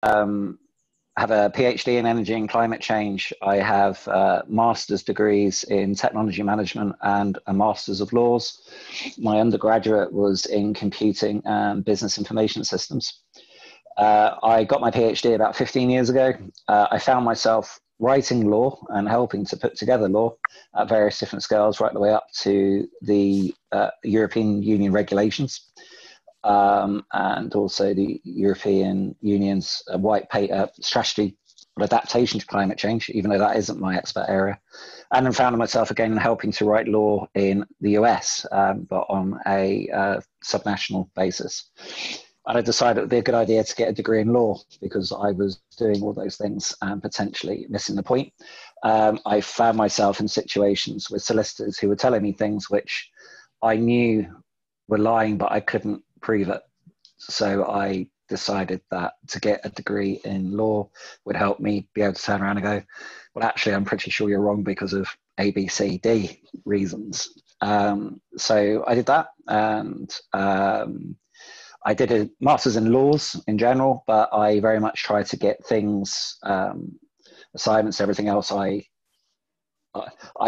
have a PhD in energy and climate change. I have master's degrees in technology management and a master's of laws. My undergraduate was in computing and business information systems. I got my PhD about 15 years ago. I found myself writing law and helping to put together law at various different scales, right the way up to the European Union regulations. And also the European Union's white paper strategy for adaptation to climate change, even though that isn't my expert area. And then found myself again helping to write law in the US, but on a subnational basis. And I decided it would be a good idea to get a degree in law because I was doing all those things and potentially missing the point. I found myself in situations with solicitors who were telling me things which I knew were lying, but I couldn't prove it. So I decided that to get a degree in law would help me be able to turn around and go, well, actually, I'm pretty sure you're wrong because of A, B, C, D reasons. So I did that, and I did a master's in laws in general, but I very much tried to get things, assignments, everything else. I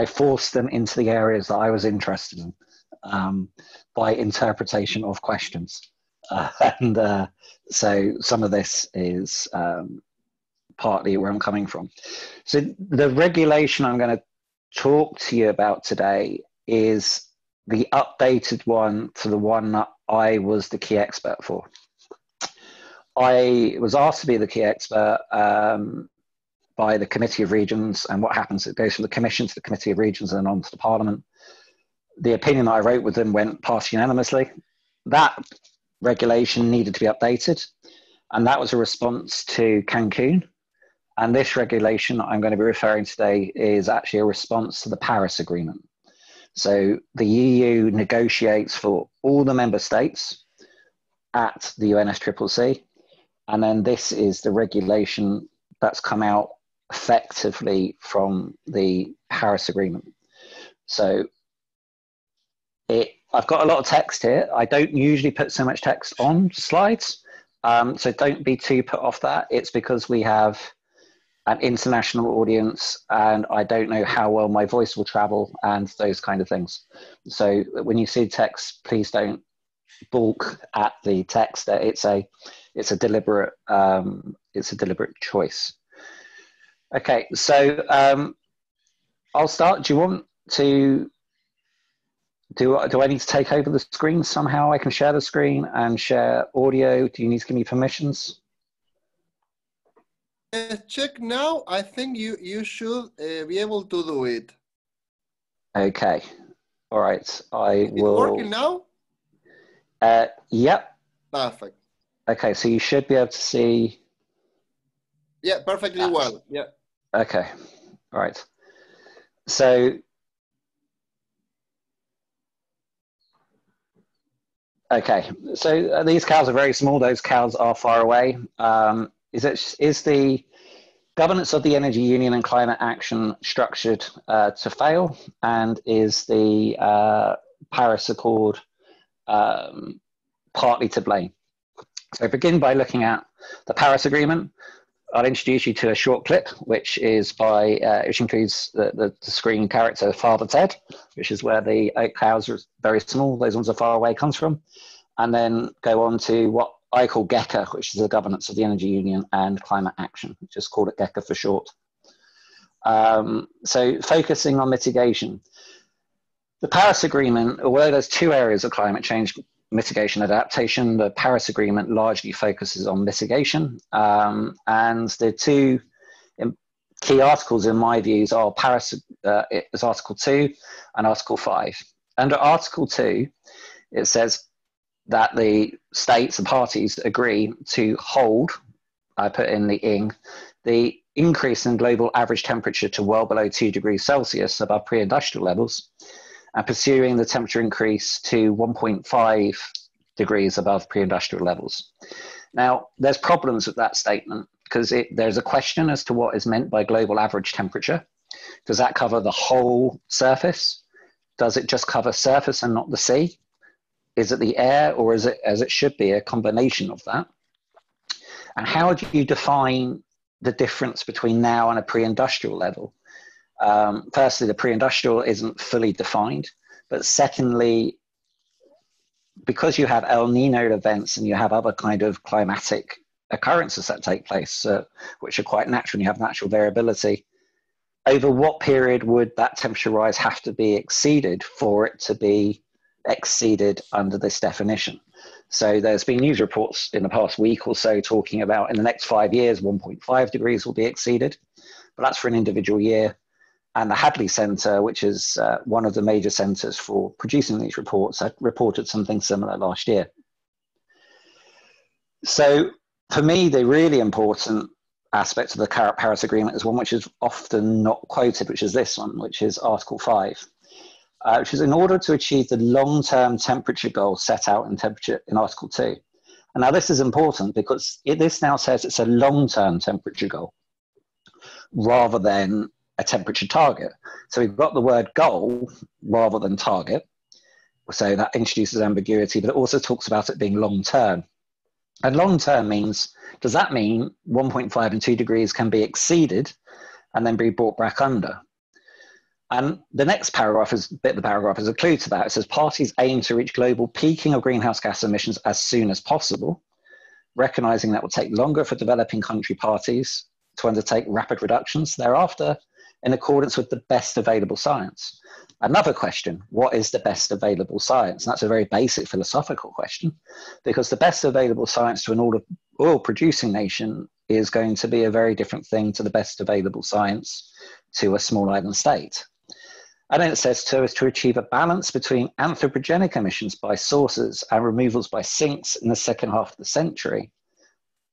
forced them into the areas that I was interested in by interpretation of questions. So some of this is partly where I'm coming from. So the regulation I'm going to talk to you about today is the updated one to the one that I was the key expert for. I was asked to be the key expert by the Committee of Regions, and what happens, it goes from the Commission to the Committee of Regions and then on to the Parliament. The opinion that I wrote with them went past unanimously. That regulation needed to be updated, and that was a response to Cancun. And this regulation I'm going to be referring to today is actually a response to the Paris Agreement. So the EU negotiates for all the member states at the UNSCCC, and then this is the regulation that's come out effectively from the Paris Agreement. So I've got a lot of text here. I don't usually put so much text on slides, so don't be too put off that. It's because we have an international audience and I don't know how well my voice will travel and those kind of things. So when you see text, please don't balk at the text. It's a deliberate choice. Okay, so I'll start. Do you want to do I need to take over the screen somehow? I can share the screen and share audio. Do you need to give me permissions? Check now. I think you should be able to do it. Okay. All right. I will. It's working now? Yep. Perfect. Okay, so you should be able to see. Yeah, perfectly well. Yeah. Okay. All right. So. Okay, so these cows are very small. Those cows are far away. Is the governance of the Energy Union and climate action structured to fail? And is the Paris Accord partly to blame? So begin by looking at the Paris Agreement. I'll introduce you to a short clip, which is which includes the screen character Father Ted, which is where the oak cows are very small. Those ones are far away comes from. And then go on to what I call GECA, which is the governance of the Energy Union and climate action. Just call it GECA for short. So focusing on mitigation. The Paris Agreement, although there's two areas of climate change, mitigation and adaptation, the Paris Agreement largely focuses on mitigation. And the two key articles in my views are is Article 2 and Article 5. Under Article 2, it says that the states and parties agree to hold, I put in the ing, the increase in global average temperature to well below 2 degrees Celsius above pre-industrial levels, and pursuing the temperature increase to 1.5 degrees above pre-industrial levels. Now, there's problems with that statement because there's a question as to what is meant by global average temperature. Does that cover the whole surface? Does it just cover surface and not the sea? Is it the air, or is it, as it should be, a combination of that? And how do you define the difference between now and a pre-industrial level? Firstly, the pre-industrial isn't fully defined, but secondly, because you have El Nino events and you have other kind of climatic occurrences that take place, which are quite natural, and you have natural variability, over what period would that temperature rise have to be exceeded for it to be exceeded under this definition? So there's been news reports in the past week or so talking about in the next 5 years, 1.5 degrees will be exceeded, but that's for an individual year. And the Hadley Centre, which is one of the major centres for producing these reports, had reported something similar last year. So for me, the really important aspect of the Paris Agreement is one which is often not quoted, which is this one, which is Article 5, which is in order to achieve the long-term temperature goal set out in Article 2. And now this is important because this now says it's a long-term temperature goal rather than a temperature target. So we've got the word goal rather than target. So that introduces ambiguity, but it also talks about it being long-term. And long-term means, does that mean 1.5 and 2 degrees can be exceeded and then be brought back under? And the next paragraph is a clue to that. It says parties aim to reach global peaking of greenhouse gas emissions as soon as possible, recognizing that will take longer for developing country parties to undertake rapid reductions thereafter in accordance with the best available science. Another question, what is the best available science? And that's a very basic philosophical question, because the best available science to an oil producing nation is going to be a very different thing to the best available science to a small island state. And then it says to achieve a balance between anthropogenic emissions by sources and removals by sinks in the second half of the century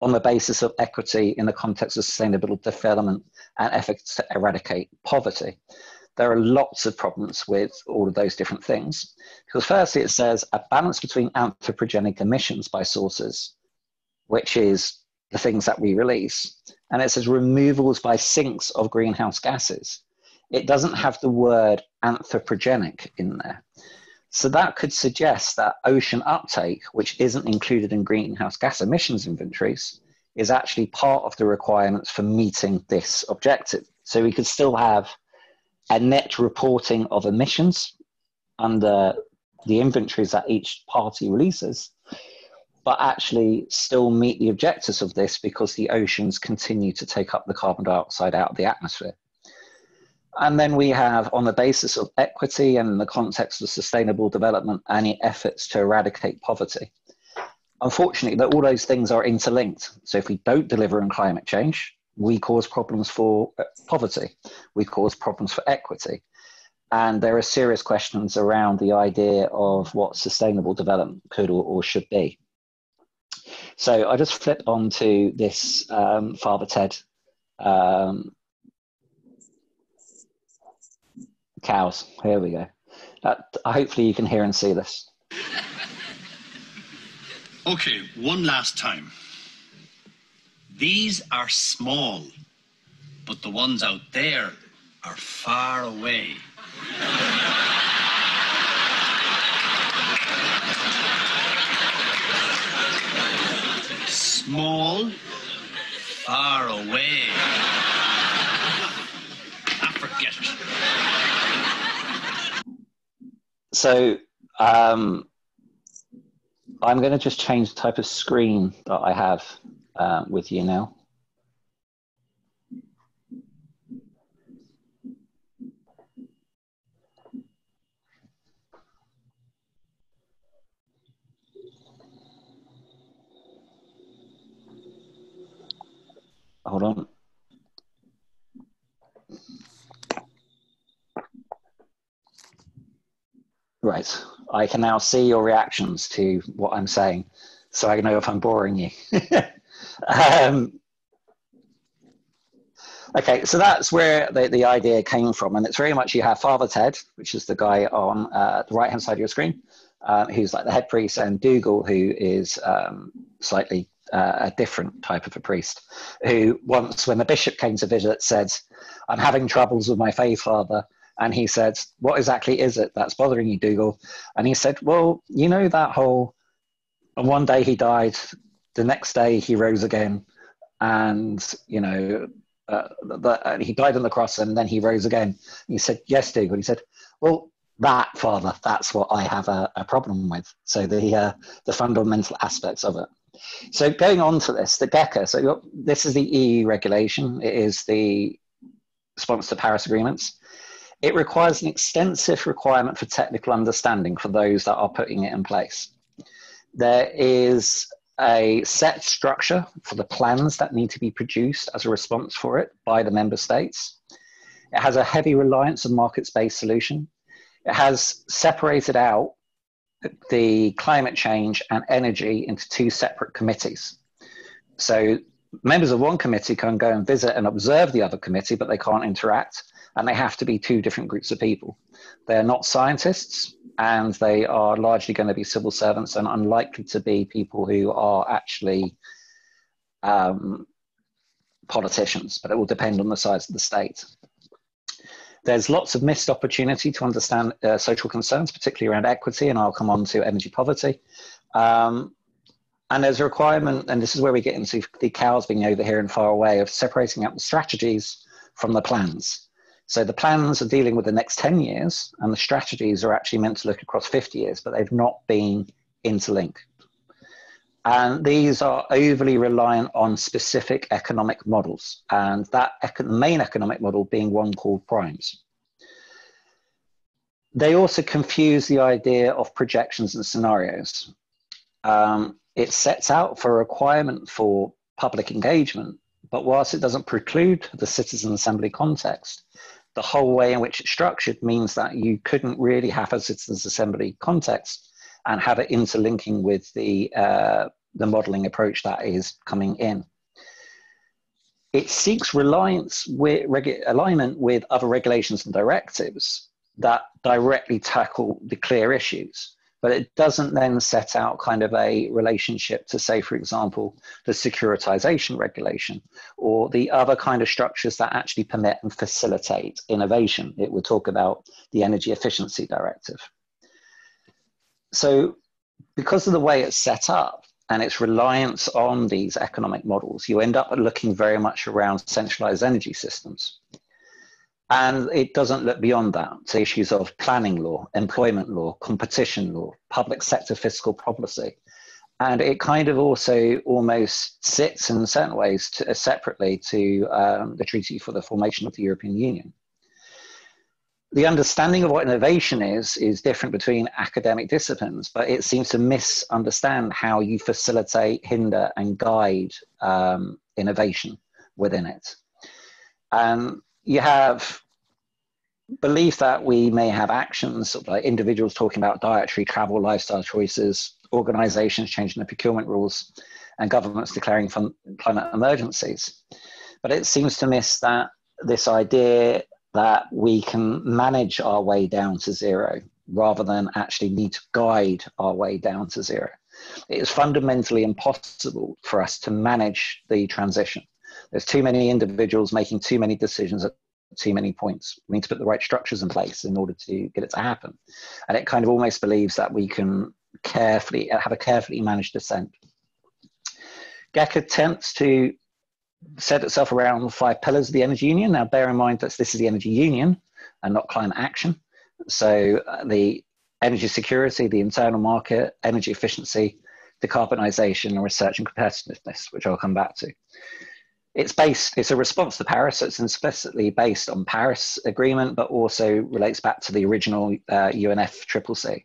on the basis of equity in the context of sustainable development and efforts to eradicate poverty. There are lots of problems with all of those different things. Because firstly, it says a balance between anthropogenic emissions by sources, which is the things that we release. And it says removals by sinks of greenhouse gases. It doesn't have the word anthropogenic in there. So that could suggest that ocean uptake, which isn't included in greenhouse gas emissions inventories, is actually part of the requirements for meeting this objective. So we could still have a net reporting of emissions under the inventories that each party releases, but actually still meet the objectives of this because the oceans continue to take up the carbon dioxide out of the atmosphere. And then we have, on the basis of equity and in the context of sustainable development, any efforts to eradicate poverty. Unfortunately, all those things are interlinked. So if we don't deliver on climate change, we cause problems for poverty. We cause problems for equity. And there are serious questions around the idea of what sustainable development could or should be. So I just flip on to this Father Ted cows. Here we go. Hopefully you can hear and see this. Okay, one last time. These are small, but the ones out there are far away. Small, far away. Forget it. So I'm going to just change the type of screen that I have with you now. Hold on. Right, I can now see your reactions to what I'm saying, so I know if I'm boring you. Okay, so that's where the idea came from, and it's very much you have Father Ted, which is the guy on the right-hand side of your screen, who's like the head priest, and Dougal, who is slightly a different type of a priest, who once, when the bishop came to visit, said, "I'm having troubles with my faith, Father." And he said, "What exactly is it that's bothering you, Dougal?" And he said, "Well, you know that whole, and one day he died, The next day he rose again, and he died on the cross, and then he rose again. And he said, yes, Diggle. And he said, well, that, Father, that's what I have a problem with. So the fundamental aspects of it. So going on to this, the GECA, so this is the EU regulation. It is the response to Paris agreements. It requires an extensive requirement for technical understanding for those that are putting it in place. There is a set structure for the plans that need to be produced as a response for it by the member states. It has a heavy reliance on markets-based solution. It has separated out the climate change and energy into two separate committees. So members of one committee can go and visit and observe the other committee, but they can't interact, and they have to be two different groups of people. They're not scientists, and they are largely going to be civil servants and unlikely to be people who are actually politicians, but it will depend on the size of the state. There's lots of missed opportunity to understand social concerns, particularly around equity, and I'll come on to energy poverty. And there's a requirement, and this is where we get into the cows being over here and far away, of separating out the strategies from the plans. So the plans are dealing with the next 10 years, and the strategies are actually meant to look across 50 years, but they've not been interlinked. And these are overly reliant on specific economic models, and that main economic model being one called primes. They also confuse the idea of projections and scenarios. It sets out for a requirement for public engagement, but whilst it doesn't preclude the citizen assembly context, the whole way in which it's structured means that you couldn't really have a citizens assembly context and have it interlinking with the modeling approach that is coming in. It seeks alignment with other regulations and directives that directly tackle the clear issues, but it doesn't then set out kind of a relationship to, say, for example, the securitization regulation or the other kind of structures that actually permit and facilitate innovation. It would talk about the energy efficiency directive. So because of the way it's set up and its reliance on these economic models, you end up looking very much around centralized energy systems. And it doesn't look beyond that to issues of planning law, employment law, competition law, public sector fiscal policy. And it kind of also almost sits in certain ways separately to the Treaty for the Formation of the European Union. The understanding of what innovation is different between academic disciplines, but it seems to misunderstand how you facilitate, hinder, and guide innovation within it. You have belief that we may have actions, sort of like individuals talking about dietary, travel, lifestyle choices, organizations changing the procurement rules, and governments declaring climate emergencies. But it seems to miss that this idea that we can manage our way down to zero rather than actually need to guide our way down to zero. It is fundamentally impossible for us to manage the transition. There's too many individuals making too many decisions at too many points. We need to put the right structures in place in order to get it to happen. And it kind of almost believes that we can have a carefully managed descent. GECA attempts to set itself around the 5 pillars of the energy union. Now, bear in mind that this is the energy union and not climate action. So the energy security, the internal market, energy efficiency, decarbonisation, and research and competitiveness, which I'll come back to. It's a response to Paris, so it's explicitly based on Paris Agreement, but also relates back to the original UNFCCC.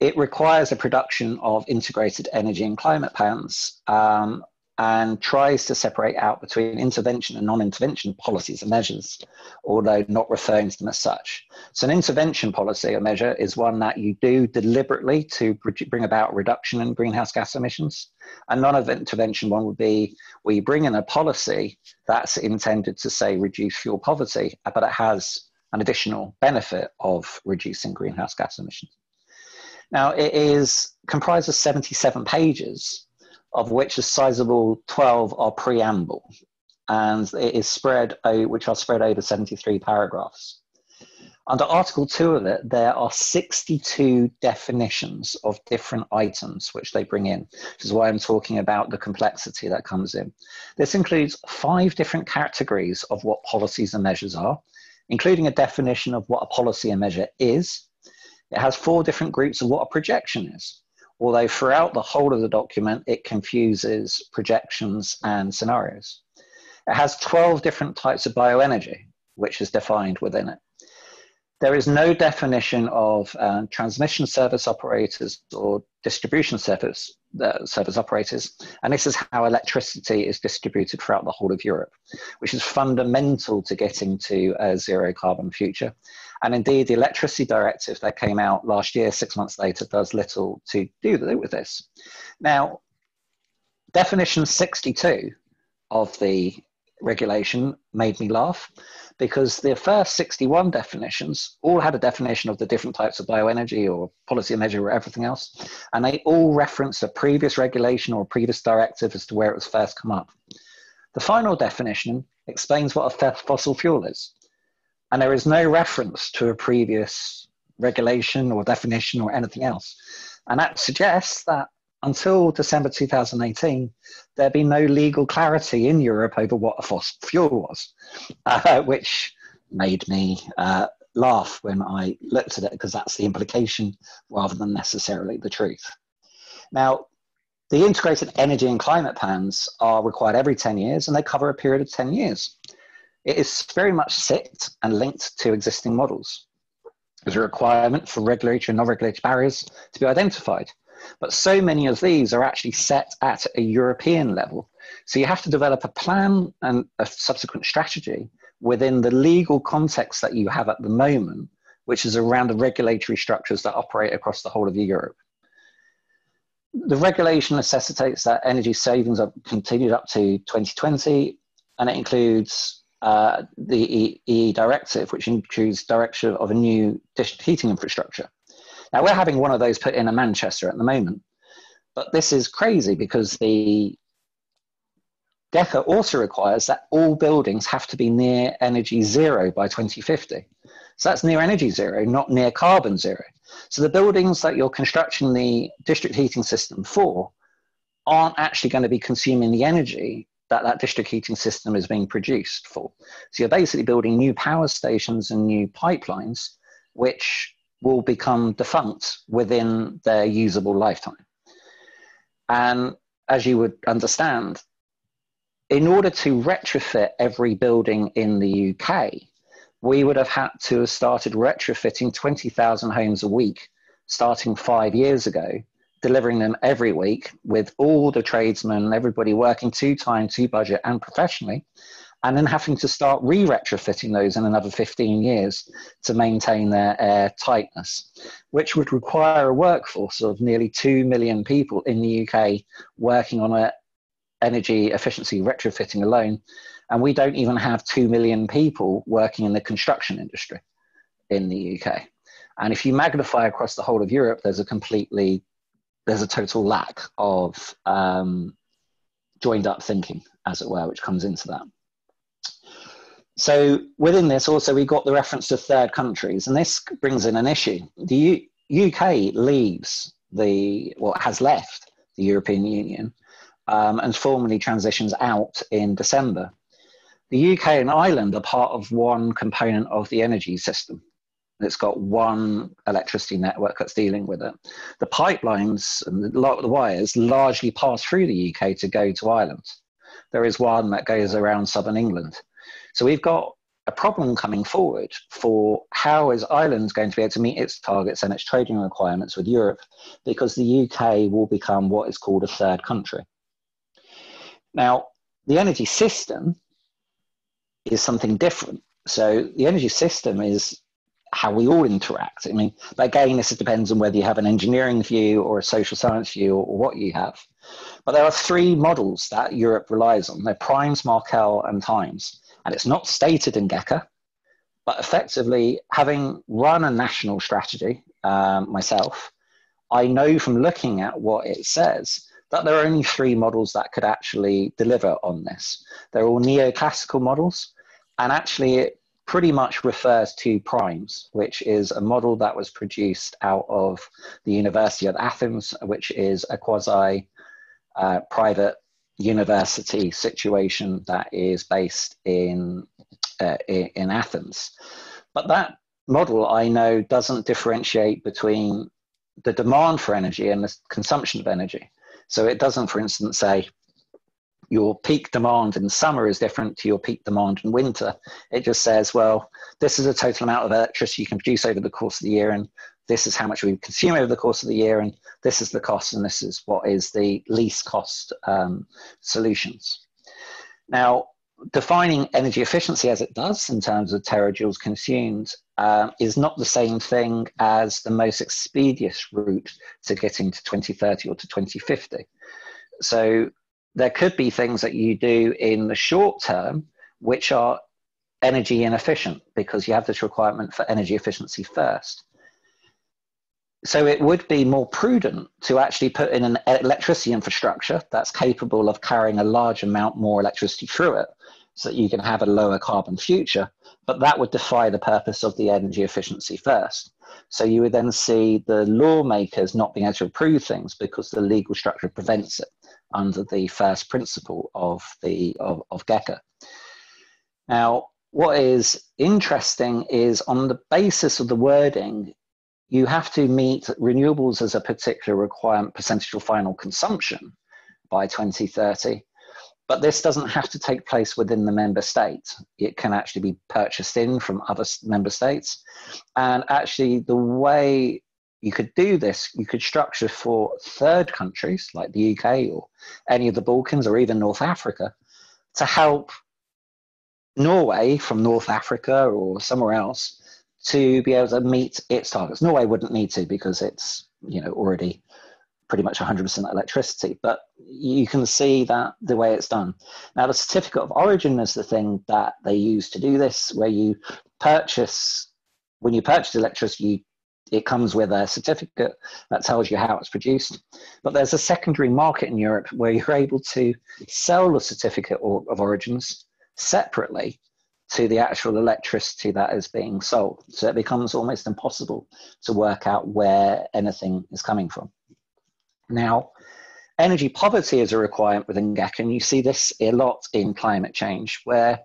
It requires a production of integrated energy and climate plans and tries to separate out between intervention and non-intervention policies and measures, although not referring to them as such. So an intervention policy or measure is one that you do deliberately to bring about a reduction in greenhouse gas emissions. A non-intervention one would be we bring in a policy that's intended to, say, reduce fuel poverty, but it has an additional benefit of reducing greenhouse gas emissions. Now, it is comprised of 77 pages, of which a sizable 12 are preamble, and it is which are spread over 73 paragraphs. Under Article 2 of it, there are 62 definitions of different items which they bring in, which is why I'm talking about the complexity that comes in. This includes 5 different categories of what policies and measures are, including a definition of what a policy and measure is. It has 4 different groups of what a projection is, although throughout the whole of the document, it confuses projections and scenarios. It has 12 different types of bioenergy, which is defined within it. There is no definition of transmission service operators or distribution service operators, and this is how electricity is distributed throughout the whole of Europe, which is fundamental to getting to a zero carbon future. And indeed, the electricity directive that came out last year, 6 months later, does little to do with this. Now, definition 62 of the regulation made me laugh, because the first 61 definitions all had a definition of the different types of bioenergy or policy measure or everything else, and they all referenced a previous regulation or a previous directive as to where it was first come up. The final definition explains what a fossil fuel is, and there is no reference to a previous regulation or definition or anything else. And that suggests that until December 2018, there'd be no legal clarity in Europe over what a fossil fuel was, which made me laugh when I looked at it, because that's the implication rather than necessarily the truth. Now, the integrated energy and climate plans are required every 10 years, and they cover a period of 10 years. It is very much sit and linked to existing models. There's a requirement for regulatory and non-regulatory barriers to be identified. But so many of these are actually set at a European level. So you have to develop a plan and a subsequent strategy within the legal context that you have at the moment, which is around the regulatory structures that operate across the whole of Europe. The regulation necessitates that energy savings are continued up to 2020, and it includes the EE directive, which includes direction of a new district heating infrastructure. Now, we're having one of those put in Manchester at the moment, but this is crazy because the DECA also requires that all buildings have to be near energy zero by 2050. So that's near energy zero, not near carbon zero. So the buildings that you're constructing the district heating system for aren't actually going to be consuming the energy that that district heating system is being produced for. So you're basically building new power stations and new pipelines, which will become defunct within their usable lifetime. And as you would understand, in order to retrofit every building in the UK, we would have had to have started retrofitting 20,000 homes a week, starting 5 years ago, delivering them every week with all the tradesmen, everybody working to time, to budget and professionally, and then having to start re-retrofitting those in another 15 years to maintain their air tightness, which would require a workforce of nearly 2 million people in the UK working on a energy efficiency retrofitting alone. And we don't even have 2 million people working in the construction industry in the UK. And if you magnify across the whole of Europe, there's a total lack of joined up thinking, as it were, which comes into that. So within this also, we got the reference to third countries, and this brings in an issue. The UK has left the European Union and formally transitions out in December. The UK and Ireland are part of one component of the energy system. It's got one electricity network that's dealing with it. The pipelines and the wires largely pass through the UK to go to Ireland. There is one that goes around southern England. So we've got a problem coming forward for how is Ireland going to be able to meet its targets and its trading requirements with Europe, because the UK will become what is called a third country. Now, the energy system is something different. So the energy system is how we all interact. I mean, but again, this depends on whether you have an engineering view or a social science view or what you have. But there are 3 models that Europe relies on. They're primes, Markel, and times. And it's not stated in DECA, but effectively, having run a national strategy myself, I know from looking at what it says that there are only 3 models that could actually deliver on this. They're all neoclassical models, and actually it pretty much refers to primes, which is a model that was produced out of the University of Athens, which is a quasi-private university situation that is based in Athens. But that model, I know, doesn't differentiate between the demand for energy and the consumption of energy. So it doesn't, for instance, say your peak demand in summer is different to your peak demand in winter. It just says, well, this is a total amount of electricity you can produce over the course of the year, and this is how much we consume over the course of the year, and this is the cost, and this is what is the least cost solutions. Now, defining energy efficiency as it does in terms of terajoules consumed is not the same thing as the most expeditious route to getting to 2030 or to 2050. So there could be things that you do in the short term which are energy inefficient because you have this requirement for energy efficiency first. So it would be more prudent to actually put in an electricity infrastructure that's capable of carrying a large amount more electricity through it so that you can have a lower carbon future, but that would defy the purpose of the energy efficiency first. So you would then see the lawmakers not being able to approve things because the legal structure prevents it under the first principle of GECA. Now, what is interesting is on the basis of the wording, you have to meet renewables as a particular requirement percentage of final consumption by 2030. But this doesn't have to take place within the member state. It can actually be purchased in from other member states. And actually the way you could do this, you could structure for third countries like the UK or any of the Balkans or even North Africa to help Norway from North Africa or somewhere else to be able to meet its targets. Norway wouldn't need to because it's already pretty much 100% electricity, but you can see that the way it's done. Now, the certificate of origin is the thing that they use to do this, where you purchase, when you purchase electricity, it comes with a certificate that tells you how it's produced. But there's a secondary market in Europe where you're able to sell the certificate of origins separately to the actual electricity that is being sold. So it becomes almost impossible to work out where anything is coming from. Now, energy poverty is a requirement within GECA, and you see this a lot in climate change, where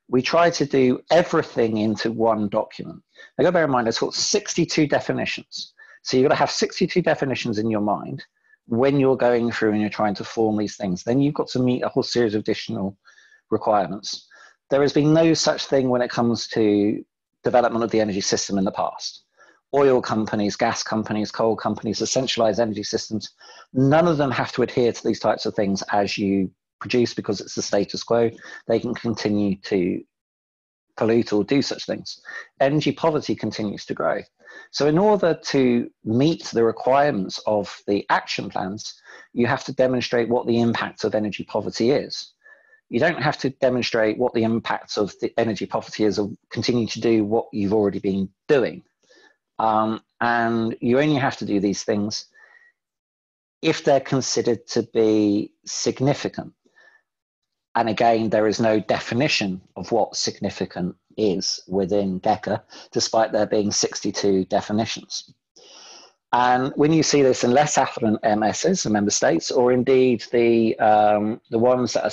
we try to do everything into one document. Now, bear in mind, there's 62 definitions. So you've got to have 62 definitions in your mind when you're going through and you're trying to form these things. Then you've got to meet a whole series of additional requirements. There has been no such thing when it comes to development of the energy system in the past. Oil companies, gas companies, coal companies, the centralized energy systems, none of them have to adhere to these types of things as you produce because it's the status quo. They can continue to pollute or do such things. Energy poverty continues to grow. So in order to meet the requirements of the action plans, you have to demonstrate what the impact of energy poverty is. You don't have to demonstrate what the impact of the energy poverty is of continuing to do what you've already been doing. And you only have to do these things if they're considered to be significant. And again, there is no definition of what significant is within GECA, despite there being 62 definitions. And when you see this in less affluent MSs, the member states, or indeed the ones that are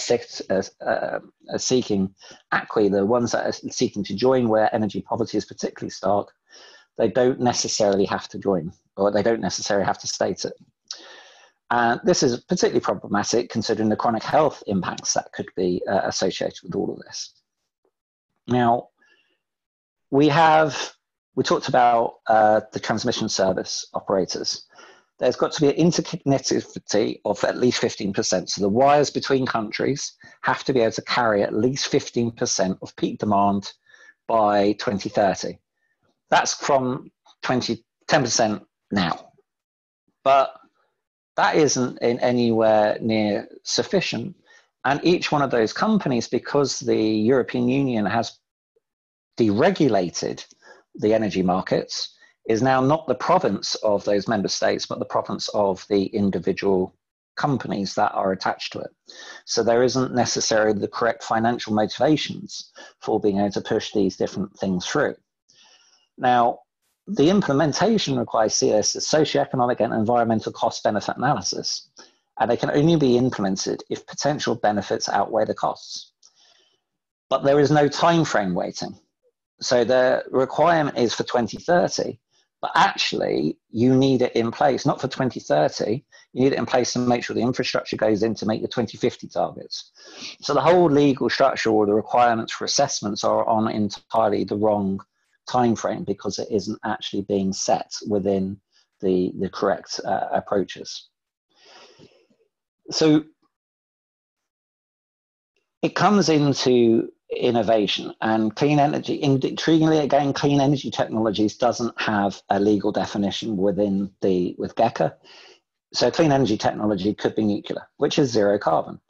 seeking ACWI, the ones that are seeking to join where energy poverty is particularly stark, they don't necessarily have to join, or they don't necessarily have to state it. And this is particularly problematic considering the chronic health impacts that could be associated with all of this. Now, we talked about the transmission service operators. There's got to be an interconnectivity of at least 15%. So the wires between countries have to be able to carry at least 15% of peak demand by 2030. That's from 10% now. But that isn't in anywhere near sufficient. And each one of those companies, because the European Union has deregulated the energy markets, is now not the province of those member states, but the province of the individual companies that are attached to it. So there isn't necessarily the correct financial motivations for being able to push these different things through. Now, the implementation requires CS, socioeconomic and environmental cost-benefit analysis, and they can only be implemented if potential benefits outweigh the costs. But there is no time frame waiting. So the requirement is for 2030, but actually you need it in place, not for 2030, you need it in place to make sure the infrastructure goes in to make the 2050 targets. So the whole legal structure or the requirements for assessments are on entirely the wrong time frame because it isn't actually being set within the correct approaches. So it comes into innovation and clean energy. Intriguingly, again, clean energy technologies doesn't have a legal definition with GECA. So clean energy technology could be nuclear, which is zero carbon.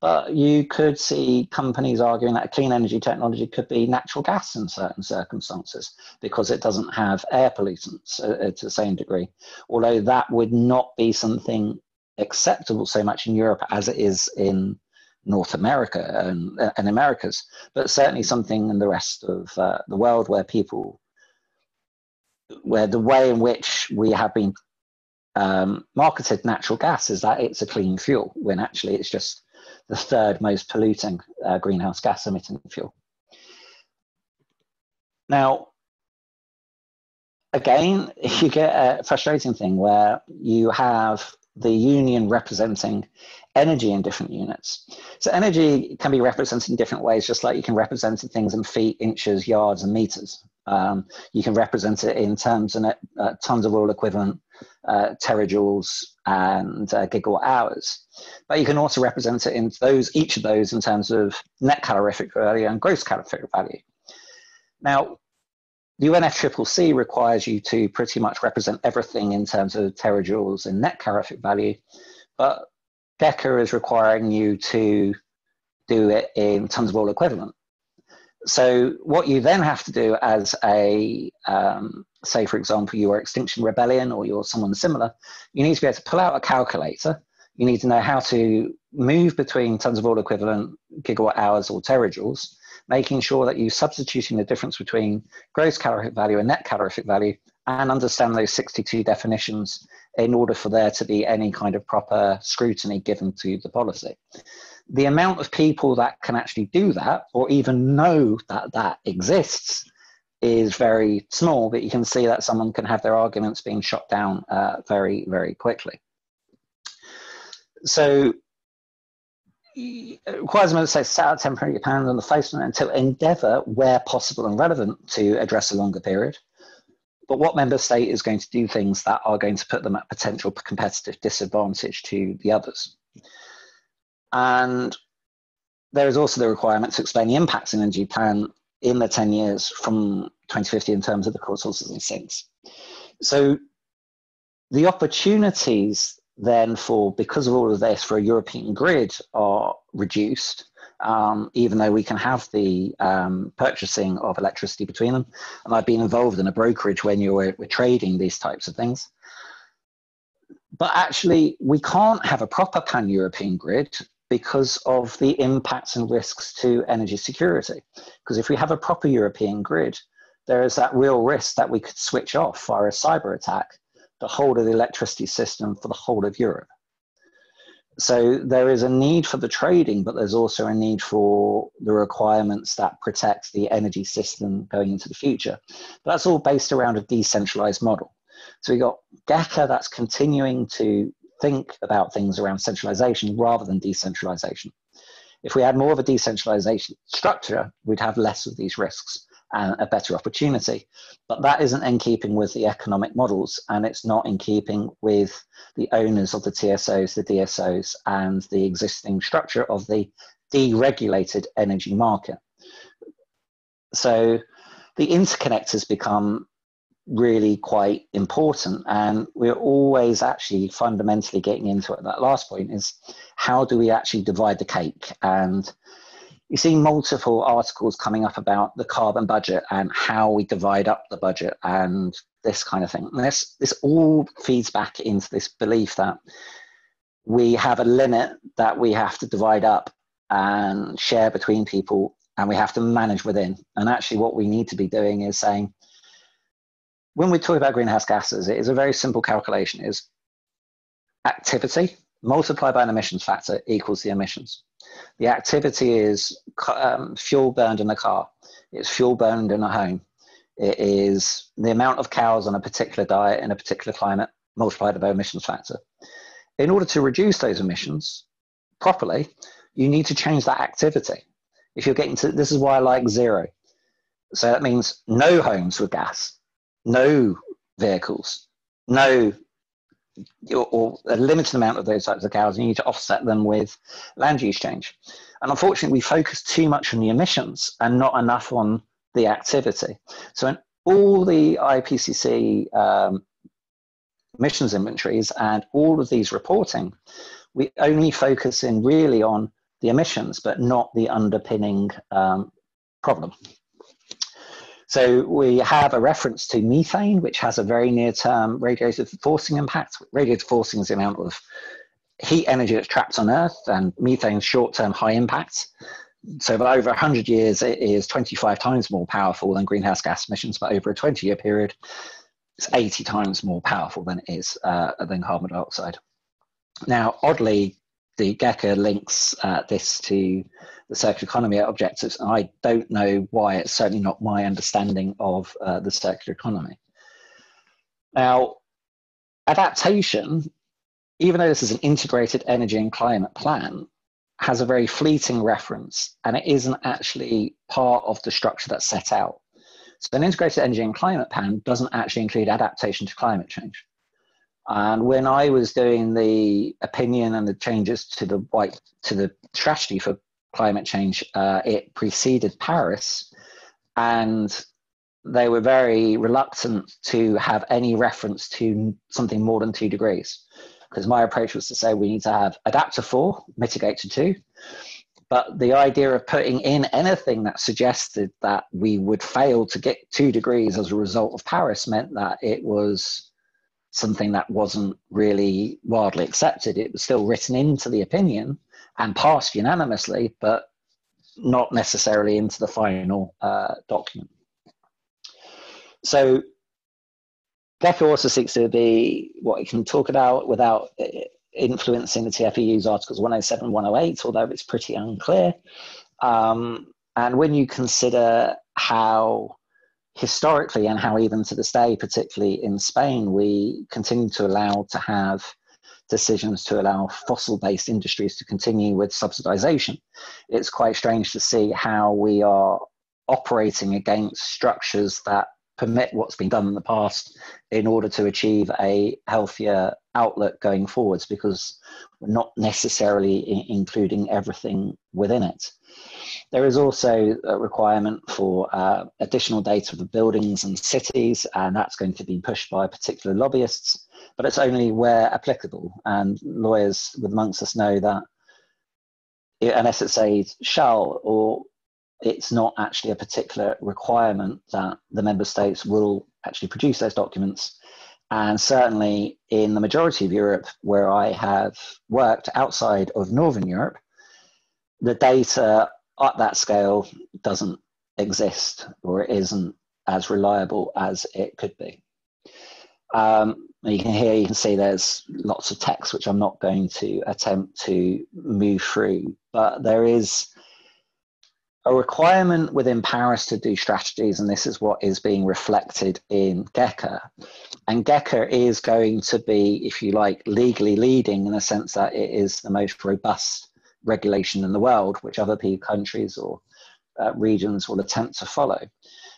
But you could see companies arguing that clean energy technology could be natural gas in certain circumstances because it doesn't have air pollutants to the same degree. Although that would not be something acceptable so much in Europe as it is in North America and Americas, but certainly something in the rest of the world where the way in which we have been marketed natural gas is that it's a clean fuel, when actually it's just the third most polluting greenhouse gas emitting fuel. Now, again, you get a frustrating thing where you have the union representing energy in different units. So energy can be represented in different ways, just like you can represent things in feet, inches, yards, and meters. You can represent it in terms of tons of oil equivalent, terajoules, and gigawatt hours. But you can also represent it in each of those in terms of net calorific value and gross calorific value. Now, the UNFCCC requires you to pretty much represent everything in terms of terajoules and net calorific value, but GECA is requiring you to do it in tons of oil equivalent. So what you then have to do as a, say for example, you are Extinction Rebellion or you're someone similar, you need to be able to pull out a calculator. You need to know how to move between tons of oil equivalent, gigawatt hours or terajoules, making sure that you're substituting the difference between gross calorific value and net calorific value, and understand those 62 definitions in order for there to be any kind of proper scrutiny given to the policy. The amount of people that can actually do that, or even know that that exists, is very small, but you can see that someone can have their arguments being shot down very, very quickly. So it requires them to say set out temporary pound on the placement and to endeavour, where possible and relevant, to address a longer period. But what member state is going to do things that are going to put them at potential competitive disadvantage to the others? And there is also the requirement to explain the impacts in energy plan in the 10 years from 2050 in terms of the core sources and sinks. So the opportunities then because of all of this, for a European grid are reduced, even though we can have the purchasing of electricity between them. And I've been involved in a brokerage when we're trading these types of things. But actually, we can't have a proper pan-European grid because of the impacts and risks to energy security. Because if we have a proper European grid, there is that real risk that we could switch off via a cyber attack the whole of the electricity system for the whole of Europe. So there is a need for the trading, but there's also a need for the requirements that protect the energy system going into the future. But that's all based around a decentralized model. So we've got GECA that's continuing to think about things around centralization rather than decentralization. If we had more of a decentralization structure, we'd have less of these risks and a better opportunity. But that isn't in keeping with the economic models, and it's not in keeping with the owners of the TSOs, the DSOs, and the existing structure of the deregulated energy market. So the interconnectors become really quite important, and we're always actually fundamentally getting into it. That last point is, how do we actually divide the cake? And you see multiple articles coming up about the carbon budget and how we divide up the budget and this kind of thing. And this all feeds back into this belief that we have a limit that we have to divide up and share between people, and we have to manage within. And actually what we need to be doing is saying, when we talk about greenhouse gases, it is a very simple calculation. It is activity multiplied by an emissions factor equals the emissions. The activity is fuel burned in a car. It's fuel burned in a home. It is the amount of cows on a particular diet in a particular climate multiplied by emissions factor. In order to reduce those emissions properly, you need to change that activity. If you're getting to, this is why I like zero. So that means no homes with gas, no vehicles, no, or a limited amount of those types of cows. You need to offset them with land use change. And unfortunately, we focus too much on the emissions and not enough on the activity. So in all the IPCC emissions inventories and all of these reporting, we only focus in really on the emissions, but not the underpinning problem. So we have a reference to methane, which has a very near-term radiative forcing impact. Radiative forcing is the amount of heat energy that's trapped on Earth, and methane's short-term high impact. So over 100 years, it is 25 times more powerful than greenhouse gas emissions, but over a 20-year period, it's 80 times more powerful than it is than carbon dioxide. Now, oddly, the GECA links this to the circular economy objectives, and I don't know why. It's certainly not my understanding of the circular economy. Now, adaptation, even though this is an integrated energy and climate plan, has a very fleeting reference, and it isn't actually part of the structure that's set out. So an integrated energy and climate plan doesn't actually include adaptation to climate change. And when I was doing the opinion and the changes to the strategy for climate change, it preceded Paris, and they were very reluctant to have any reference to something more than 2 degrees. Because my approach was to say we need to have adapt to 4, mitigate to 2. But the idea of putting in anything that suggested that we would fail to get 2 degrees as a result of Paris meant that it was something that wasn't really widely accepted. It was still written into the opinion and passed unanimously, but not necessarily into the final document. So GECA also seeks to be what it can talk about without influencing the TFEU's Articles 107, 108, although it's pretty unclear. And when you consider how historically and how even to this day, particularly in Spain, we continue to allow to have decisions to allow fossil-based industries to continue with subsidization, it's quite strange to see how we are operating against structures that permit what's been done in the past in order to achieve a healthier outlook going forwards, because we're not necessarily including everything within it. There is also a requirement for additional data for buildings and cities, and that's going to be pushed by particular lobbyists, but it's only where applicable. And lawyers amongst us know that unless it says shall, or it's not actually a particular requirement that the member states will actually produce those documents. And certainly in the majority of Europe, where I have worked outside of Northern Europe, the data at that scale doesn't exist, or it isn't as reliable as it could be. You can see there's lots of text, which I'm not going to attempt to move through, but there is a requirement within Paris to do strategies, and this is what is being reflected in GECA. And GECA is going to be, if you like, legally leading in the sense that it is the most robust regulation in the world, which other countries or regions will attempt to follow.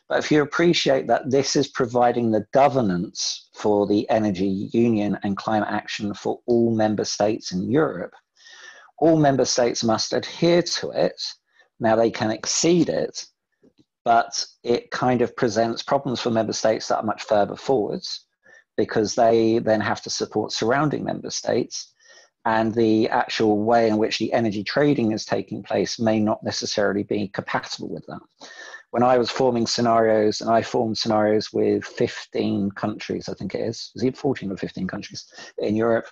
But if you appreciate that this is providing the governance for the energy union and climate action for all member states in Europe, all member states must adhere to it. Now they can exceed it, but it kind of presents problems for member states that are much further forwards, because they then have to support surrounding member states, and the actual way in which the energy trading is taking place may not necessarily be compatible with that. When I was forming scenarios, and I formed scenarios with 15 countries, I think it is either 14 or 15 countries in Europe,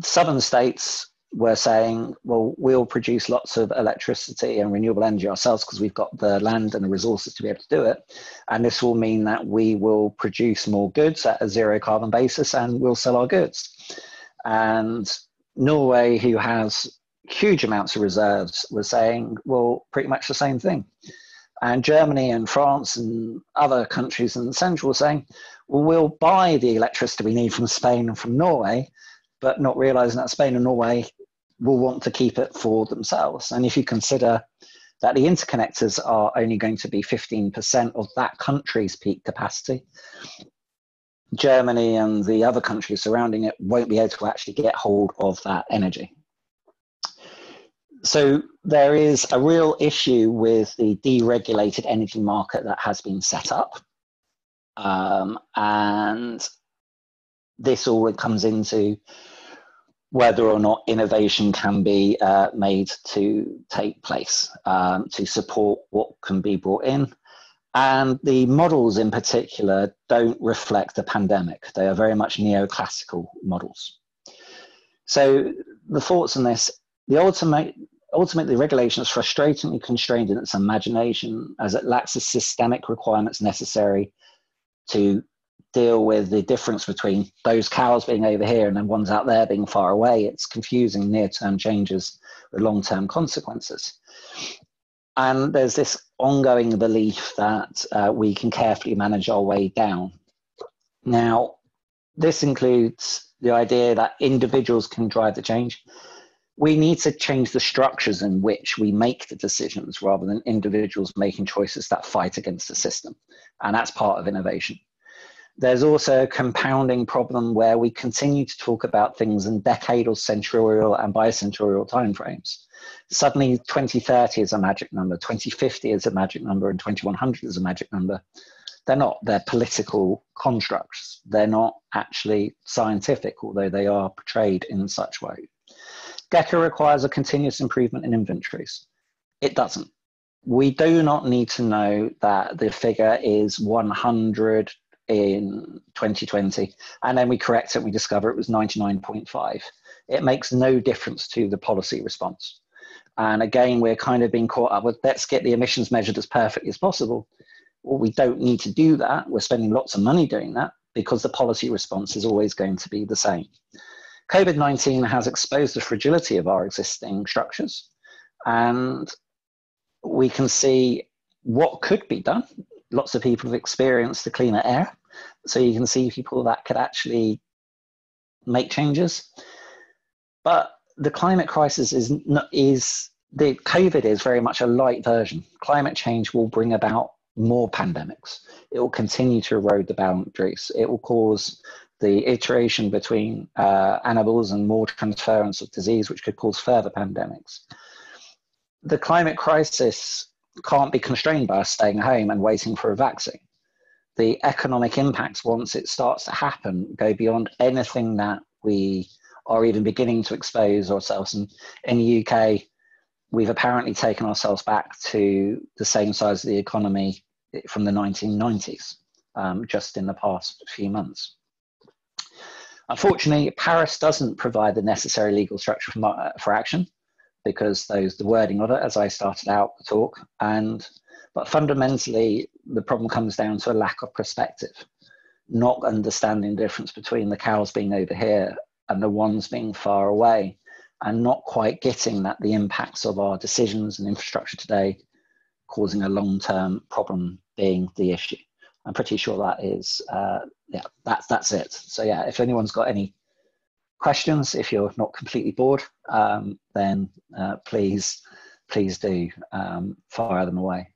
southern states were saying, well, we'll produce lots of electricity and renewable energy ourselves because we've got the land and the resources to be able to do it. And this will mean that we will produce more goods at a zero carbon basis and we'll sell our goods. And Norway, who has huge amounts of reserves, was saying, well, pretty much the same thing. And Germany and France and other countries in the central were saying, well, we'll buy the electricity we need from Spain and from Norway, but not realizing that Spain and Norway will want to keep it for themselves. And if you consider that the interconnectors are only going to be 15% of that country's peak capacity, Germany and the other countries surrounding it won't be able to actually get hold of that energy. So there is a real issue with the deregulated energy market that has been set up. And this all comes into whether or not innovation can be made to take place to support what can be brought in. And the models in particular don't reflect the pandemic. They are very much neoclassical models. So the thoughts on this, ultimately regulation is frustratingly constrained in its imagination as it lacks the systemic requirements necessary to deal with the difference between those cows being over here and then ones out there being far away. It's confusing near-term changes with long-term consequences. And there's this ongoing belief that we can carefully manage our way down. Now, this includes the idea that individuals can drive the change. We need to change the structures in which we make the decisions rather than individuals making choices that fight against the system. And that's part of innovation. There's also a compounding problem where we continue to talk about things in decadal, centurial, and bicentennial timeframes. Suddenly 2030 is a magic number, 2050 is a magic number, and 2100 is a magic number. They're not, they're political constructs. They're not actually scientific, although they are portrayed in such way. GECA requires a continuous improvement in inventories. It doesn't. We do not need to know that the figure is 100 in 2020, and then we correct it and we discover it was 99.5. It makes no difference to the policy response. And again, we're kind of being caught up with, let's get the emissions measured as perfectly as possible. Well, we don't need to do that. We're spending lots of money doing that because the policy response is always going to be the same. COVID-19 has exposed the fragility of our existing structures, and we can see what could be done. Lots of people have experienced the cleaner air, so you can see people that could actually make changes. But the climate crisis COVID is very much a light version. Climate change will bring about more pandemics. It will continue to erode the boundaries. It will cause the iteration between animals and more transference of disease, which could cause further pandemics. The climate crisis can't be constrained by us staying home and waiting for a vaccine. The economic impacts, once it starts to happen, go beyond anything that we are even beginning to expose ourselves. And in the UK, we've apparently taken ourselves back to the same size of the economy from the 1990s, just in the past few months. Unfortunately, Paris doesn't provide the necessary legal structure for action, because the wording of it, as I started out the talk, but fundamentally the problem comes down to a lack of perspective, not understanding the difference between the cows being over here and the ones being far away, and not quite getting that the impacts of our decisions and infrastructure today causing a long-term problem being the issue. I'm pretty sure that is, that's it. So yeah, if anyone's got any questions, if you're not completely bored, then please do fire them away.